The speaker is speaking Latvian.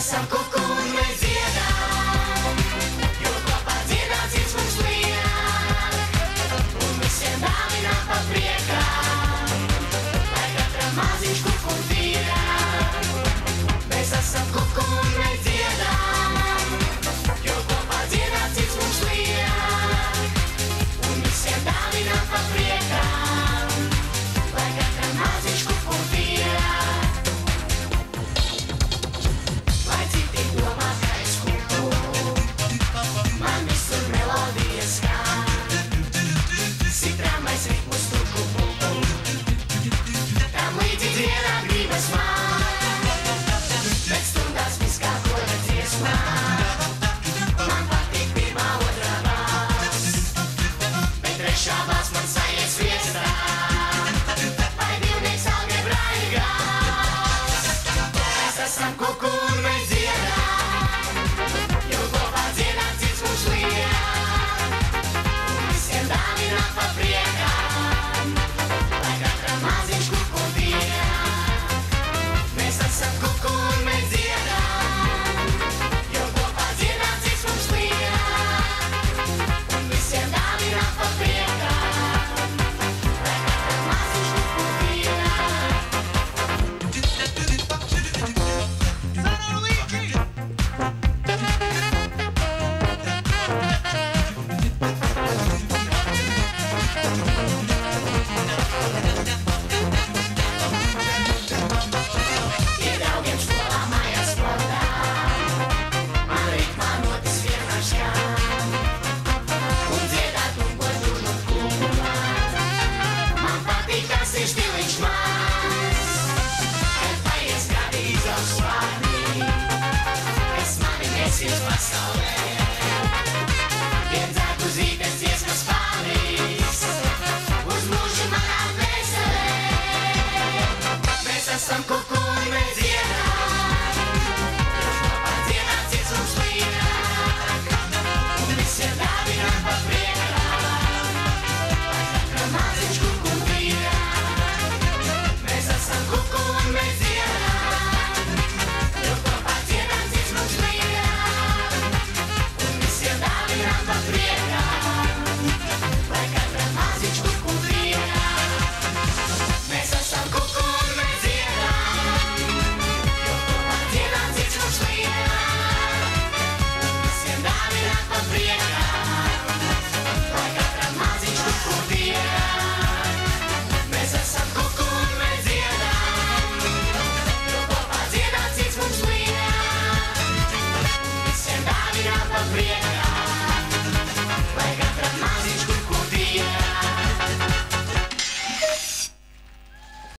esam kuku un mēs dziedām, jo kopā dziedāt cits mums liek, un visiem dāvinām pa priekām, lai katram maziņš kuku tiek. Mēs esam kuku un mēs dziedām, jo kopā dziedāt cits mums liek, un visiem dāvinām pa priekām, lai katram maziņš kuku tiek. Lai citi domā, ka es kuku, man visur melodijas skan, sitrāmais ritmus tuku puku, tam līdzi dziedāt gribas man, bet stundās viss kā koda dziesmā, man patīk pirmā otrā balss, bet trešā balss man sajiet sviestā, vai divnieks algebraigās. Mēs esam kuku un mēs dziedām, jo kopā dziedāt cits mums liek, un visiem dāvinām pa priekām, lai katram maziņš kuku tiek. Mēs esam kuku un mēs dziedām, jo kopā dziedāt cits mums liek, un visiem dāvinām pa priekām, lai katram maziņš kuku tiek. Pie draugiem skolā, mājās sportā, man ritmā notis vienmēr skan, un dziedāt un godu no klubumā, man patīk tas ir stiliņš mans, kad paies gadi izaugs vārni, kas mani nesīs pasaulē, vienzētu zītes dziesmas pārīs, uz mūžu manā dvēselē. Mēs esam kuku un mēs dziedām, jo kopā dziedāt cits mums liek, un visiem dāvinām pa priekām, lai katram maziņš kuku tiek. Mēs esam kuku un mēs dziedām, jo kopā dziedāt cits mums liek, un visiem dāvinām pa priekām, lai katram maziņš kuku tiek. Mēs esam kuku un mēs dziedām, jo kopā dziedāt cits mums liek, un visiem dāvinām pa priekām, lai katram maziņš kuku tiek. Mēs esam kuku un mēs dziedām, jo kopā dziedāt cits mums liek, un visiem dāvinām pa priekām.